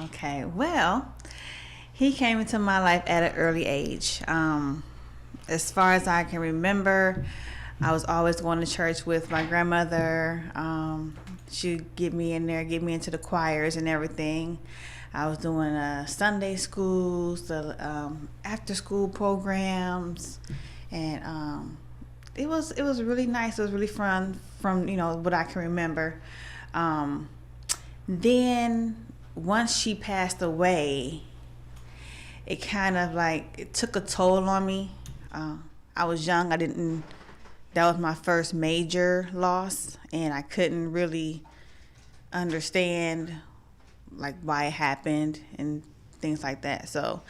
Okay, well, he came into my life at an early age. As far as I can remember, I was always going to church with my grandmother. She'd get me in there, get me into the choirs and everything. I was doing Sunday schools, the after school programs, and it was really nice. It was really fun from what I can remember. Then once she passed away, it kind of like it took a toll on me. I was young. That was my first major loss, and I couldn't really understand like why it happened and things like that. So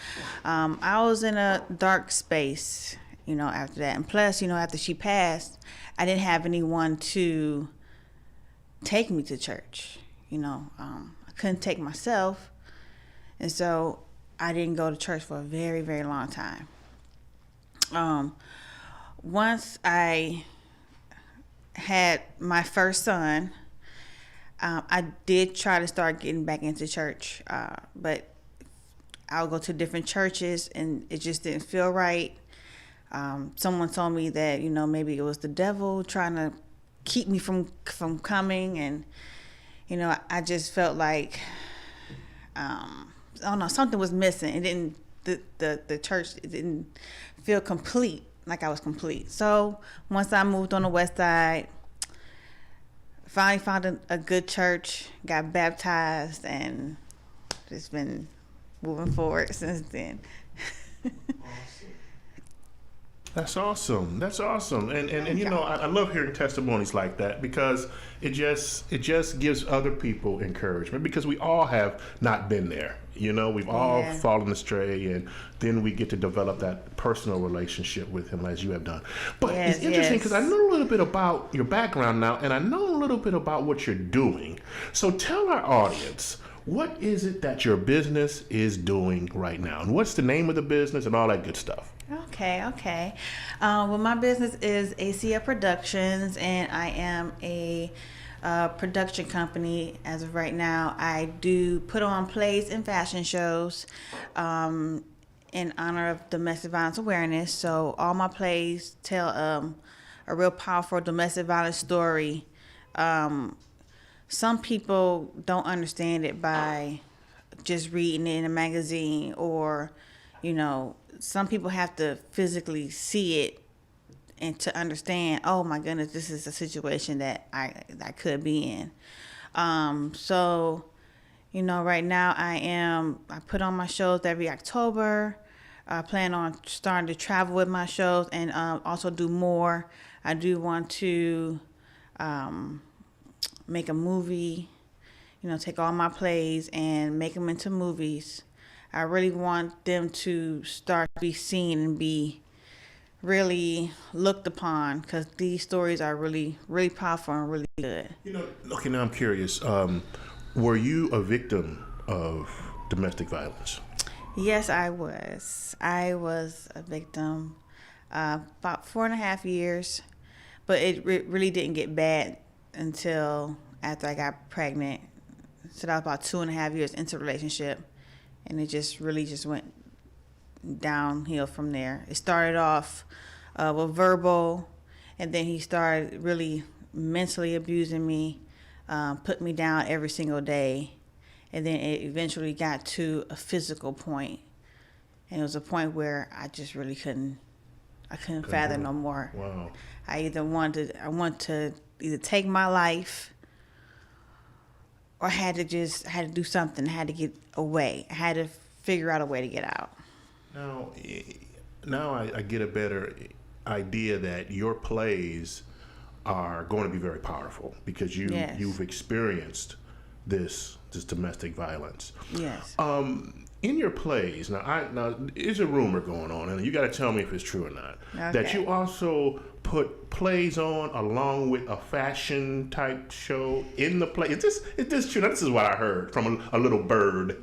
I was in a dark space, after that. And plus, after she passed, I didn't have anyone to take me to church. I couldn't take myself, and so I didn't go to church for a very, very long time. Once I had my first son, I did try to start getting back into church, but I'll go to different churches and it just didn't feel right. Someone told me that, maybe it was the devil trying to keep me from coming, and, I just felt like, I don't know, something was missing. It didn't, the church, it didn't feel complete, like I was complete. So once I moved on the west side, finally found a good church, got baptized, and just been moving forward since then. That's awesome. That's awesome. And I love hearing testimonies like that, because it just gives other people encouragement, because we all have not been there. We've all fallen astray, and then we get to develop that personal relationship with him as you have done. But it's interesting because I know a little bit about your background now, and I know a little bit about what you're doing. So tell our audience, what is it that your business is doing right now? And what's the name of the business and all that good stuff? Okay. Well, my business is ACL Productions, and I am a production company as of right now. I do put on plays and fashion shows in honor of domestic violence awareness. So all my plays tell a real powerful domestic violence story. Some people don't understand it by just reading it in a magazine, or some people have to physically see it and to understand, oh my goodness, this is a situation that I could be in. So right now I put on my shows every October. I plan on starting to travel with my shows, and also do more. I do want to make a movie, take all my plays and make them into movies. I really want them to start to be seen and be really looked upon, because these stories are really, really powerful and really good. Okay, now I'm curious. Were you a victim of domestic violence? Yes, I was. I was a victim about 4.5 years, but it really didn't get bad until after I got pregnant. So that was about 2.5 years into the relationship, and it just went downhill from there. It started off with verbal, and then he started really mentally abusing me, put me down every single day, and then it eventually got to a physical point, and it was a point where I just really couldn't fathom no more. Wow. I want to either take my life, or I had to do something. I had to get away. I had to figure out a way to get out. Now I get a better idea that your plays are going to be very powerful, because you've experienced this domestic violence. Yes. In your plays, now there's a rumor going on, and you got to tell me if it's true or not. Okay. That you also put plays on along with a fashion type show in the play. Is this true? Now, this is what I heard from a little bird.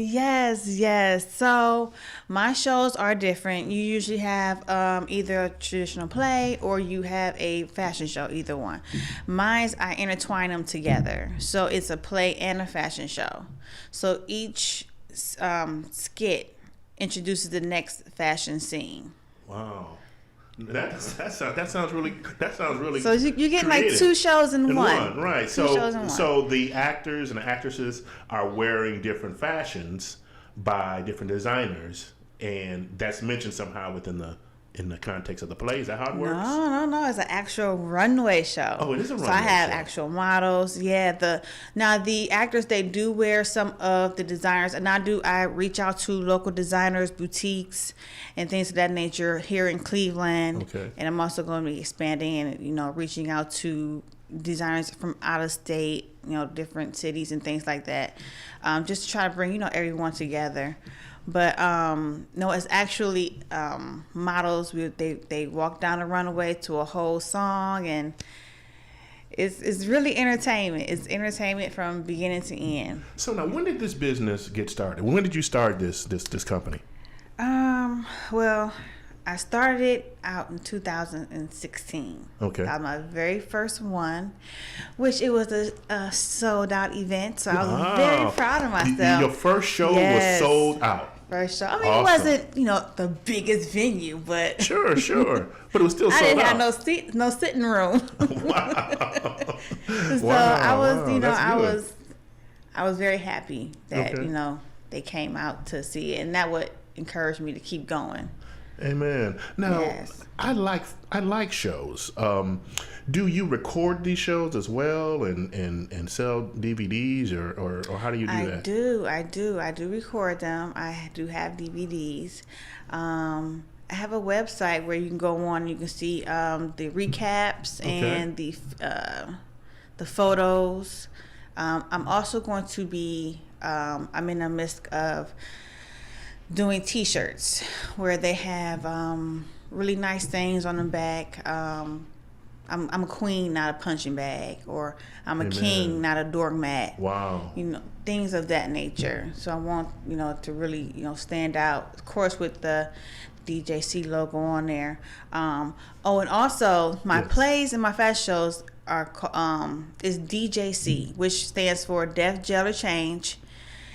Yes, yes. So my shows are different. You usually have either a traditional play or you have a fashion show, either one. Mine's, I intertwine them together. So it's a play and a fashion show. So each skit introduces the next fashion scene. Wow. That sounds really So you get like creative. two shows in one. Right? Two shows in one. So the actors and actresses are wearing different fashions by different designers, and that's mentioned somehow within the context of the play. Is that how it works? No. It's an actual runway show. Oh, it is a So I runway have show. actual models. Yeah. The actors, they do wear some of the designers, and I reach out to local designers, boutiques, and things of that nature here in Cleveland. Okay. And I'm also going to be expanding and reaching out to designers from out of state, different cities and things like that, just to try to bring everyone together. But no, it's actually models. They walk down the runway to a whole song, and it's really entertainment. It's entertainment from beginning to end. So now, when did this business get started? When did you start this company? Well, I started out in 2016. Okay. That was my very first one, which it was a sold out event. So I was very proud of myself. Your first show Yes. was sold out. First show. I mean, Awesome. it wasn't, the biggest venue, but Sure, but it was still I sold didn't out. have no sitting room. Wow. So Wow, I was, wow, that's good. I was very happy that, Okay. they came out to see it, and that would encourage me to keep going. Amen. Now, Yes. I like shows. Do you record these shows as well and sell DVDs or how do you do that? I do record them. I do have DVDs. I have a website where you can go on. You can see the recaps and the photos. I'm also going to be. I'm in the midst of doing T-shirts where they have really nice things on the back. I'm a queen, not a punching bag, or I'm a Amen. king, not a doormat. Wow. Things of that nature. So I want to really stand out. Of course, with the DJC logo on there. And also my Yes. plays and my fashion shows are is DJC, which stands for Death, Jail, or Change,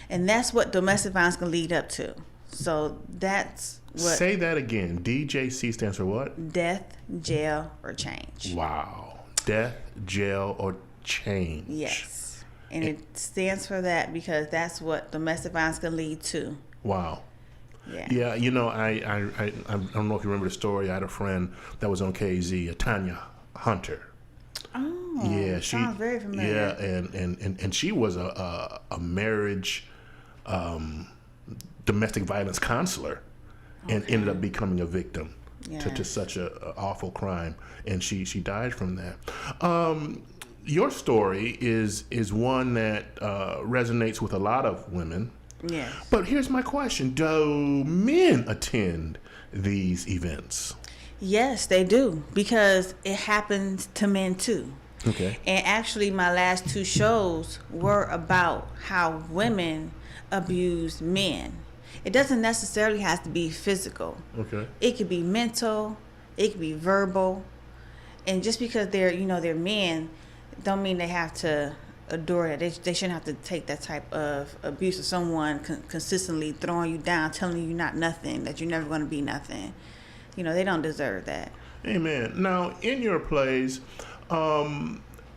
and that's what domestic violence can lead up to. So that's what Say that again. DJC stands for what? Death, Jail, or Change. Wow. Death, jail, or change. Yes. And it stands for that because that's what domestic violence can lead to. Wow. Yeah. Yeah, I don't know if you remember the story. I had a friend that was on KZ, Tanya Hunter. Oh, Yeah, sounds very familiar. Yeah, and she was a marriage domestic violence counselor, and ended up becoming a victim to Yes. such a awful crime, and she died from that. Your story is one that resonates with a lot of women. Yes. But here's my question: do men attend these events? Yes, they do, because it happens to men too. Okay. And actually, my last two shows were about how women abuse men. It doesn't necessarily have to be physical. Okay. It could be mental. It could be verbal. And just because they're men, don't mean they have to adore that. They shouldn't have to take that type of abuse of someone consistently throwing you down, telling you you're not nothing, that you're never going to be nothing. They don't deserve that. Amen. Now, in your plays,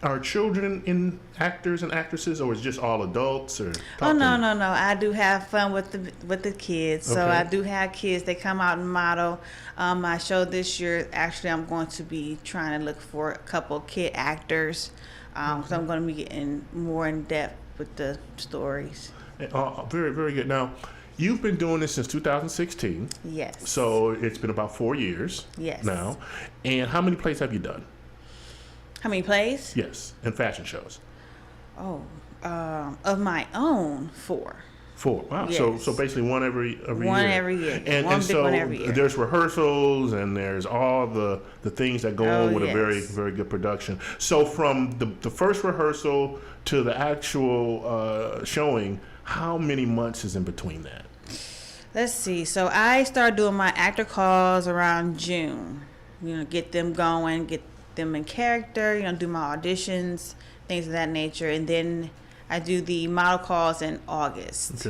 are children in actors and actresses, or is it just all adults? Or Oh no. I do have fun with the kids. So Okay. I do have kids. They come out and model. My show this year, actually, I'm going to be trying to look for a couple kid actors. So I'm going to be getting more in depth with the stories. Very, very good. Now, you've been doing this since 2016, Yes. so it's been about 4 years. Yes. Now, and how many plays have you done? How many plays? Yes, and fashion shows. Oh, of my own, 4. 4. Wow. Yes. So basically one every One year. every year. And One big so one every year. there's rehearsals and there's all the things that go Oh, on with a very, yes. very good production. So from the first rehearsal to the actual showing, how many months is in between that? Let's see. So I started doing my actor calls around June. Get them going, get them in character, do my auditions, things of that nature. And then I do the model calls in August.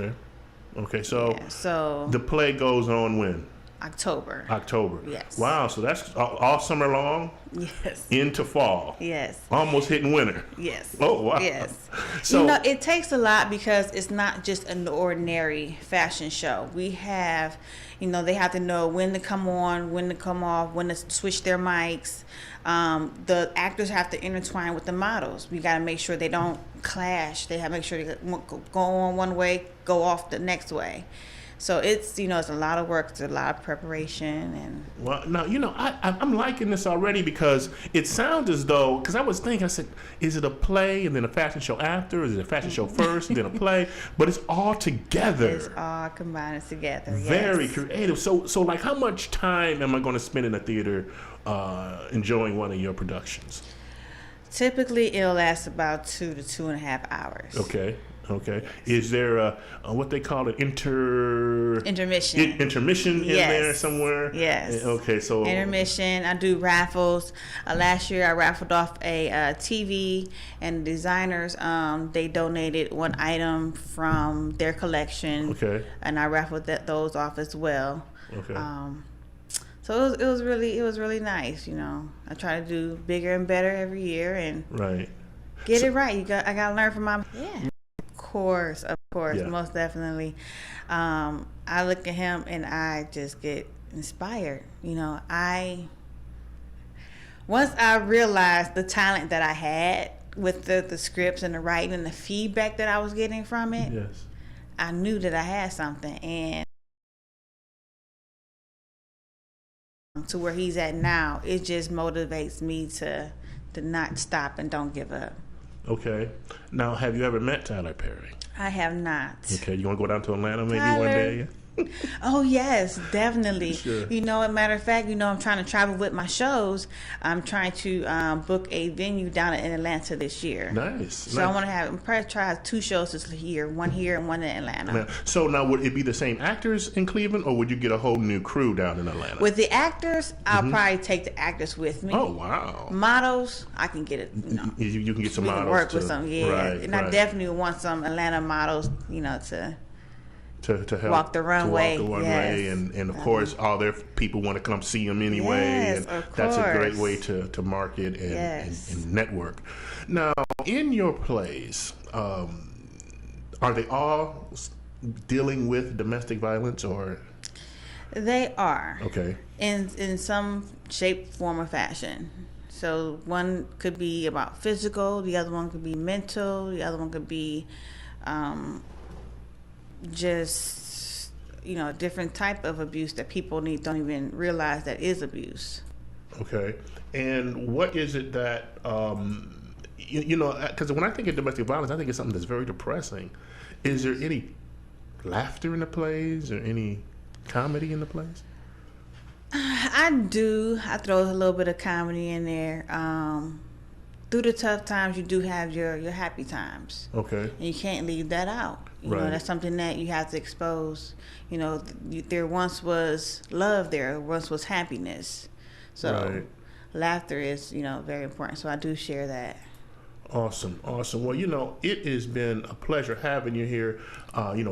Okay. So Yeah, so the play goes on when? October. October. Yes. Wow. So that's all summer long Yes. into fall. Yes. Almost hitting winter. Yes. Oh, wow. Yes. So it takes a lot because it's not just an ordinary fashion show. We have, they have to know when to come on, when to come off, when to switch their mics. The actors have to intertwine with the models. We got to make sure they don't clash. They have to make sure they go on one way, go off the next way. So it's it's a lot of work, it's a lot of preparation, and well, now I'm liking this already because it sounds as though, because I was thinking, I said, is it a play and then a fashion show after? Is it a fashion show first and then a play? But it's all together. it's all combined together. Very yes. creative. So like, how much time am I going to spend in a theater enjoying one of your productions? Typically, it'll last about 2 to 2.5 hours. Okay. Is there a what they call it, intermission in Yes. there somewhere? Yes. Okay, so Intermission. I do raffles. Last year, I raffled off a TV, and designers they donated one item from their collection. Okay. And I raffled those off as well. Okay. So it was really nice. I try to do bigger and better every year and Right. get it right. I gotta learn from my Of course, Yeah. most definitely. I look at him and I just get inspired. Once I realized the talent that I had with the scripts and the writing and the feedback that I was getting from it, Yes. I knew that I had something. And to where he's at now, it just motivates me to not stop and don't give up. Okay. Now, have you ever met Tyler Perry? I have not. Okay. You want to go down to Atlanta maybe Tyler. one day? Oh yes, definitely. Sure. As a matter of fact, I'm trying to travel with my shows. I'm trying to book a venue down in Atlanta this year. Nice. So I want to I'm probably try 2 shows this year, one here and one in Atlanta. Now, so now, would it be the same actors in Cleveland, or would you get a whole new crew down in Atlanta? With the actors, I'll probably take the actors with me. Oh wow. Models, I can get it. You can get some We can models work to, with some, yeah. Right, And I definitely want some Atlanta models, to help walk the runway, to walk the runway, yes. and of course all their people want to come see them anyway, Yes, and of that's a great course. way to market and, Yes. and network. Now, in your plays, are they all dealing with domestic violence, or They are. okay? In some shape, form, or fashion. So one could be about physical, the other one could be mental, the other one could be just a different type of abuse that people don't even realize that is abuse. Okay. And what is it that because when I think of domestic violence, I think it's something that's very depressing. Is there any laughter in the plays, or any comedy in the plays? I do. I throw a little bit of comedy in there. Through the tough times, you do have your happy times. Okay. And you can't leave that out. Right. That's something that you have to expose. There once was love, there once was happiness. So Right. laughter is, very important. So I do share that. Awesome. Well, it has been a pleasure having you here.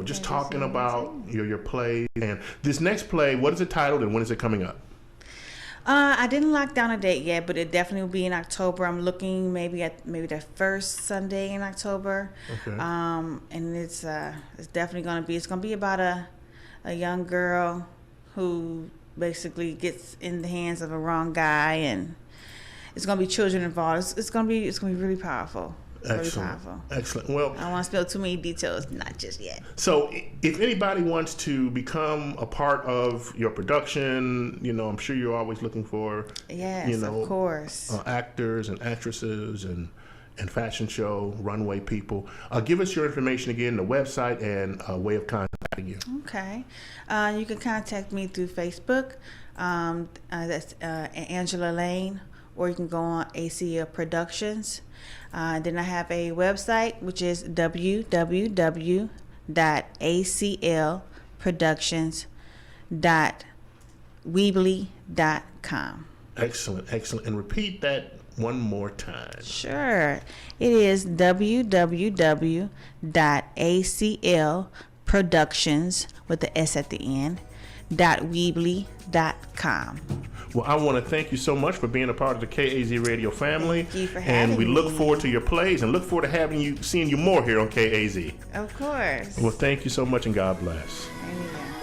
Just talking about your plays, and this next play. What is it titled, and when is it coming up? I didn't lock down a date yet, but it definitely will be in October. I'm looking maybe at the first Sunday in October. Okay. And it's definitely it's gonna be about a young girl who basically gets in the hands of a wrong guy, and it's gonna be children involved. It's gonna be really powerful. Really Excellent. powerful. Excellent. Well, I don't want to spill too many details, not just yet. so if anybody wants to become a part of your production, I'm sure you're always looking for, Yes, of course. actors and actresses and and fashion show, runway people. Give us your information again, the website and way of contacting you. Okay. You can contact me through Facebook. That's Angela Lane, or you can go on ACL Productions. Then I have a website, which is www.aclproductions.weebly.com. Excellent, excellent. And repeat that one more time. Sure. It is www.aclproductions with the S at the end .weebly.com. Well, I want to thank you so much for being a part of the KAZ Radio family. Thank you for having and we me. look forward to your plays and look forward to seeing you more here on KAZ. Of course. Well, thank you so much and God bless. Amen.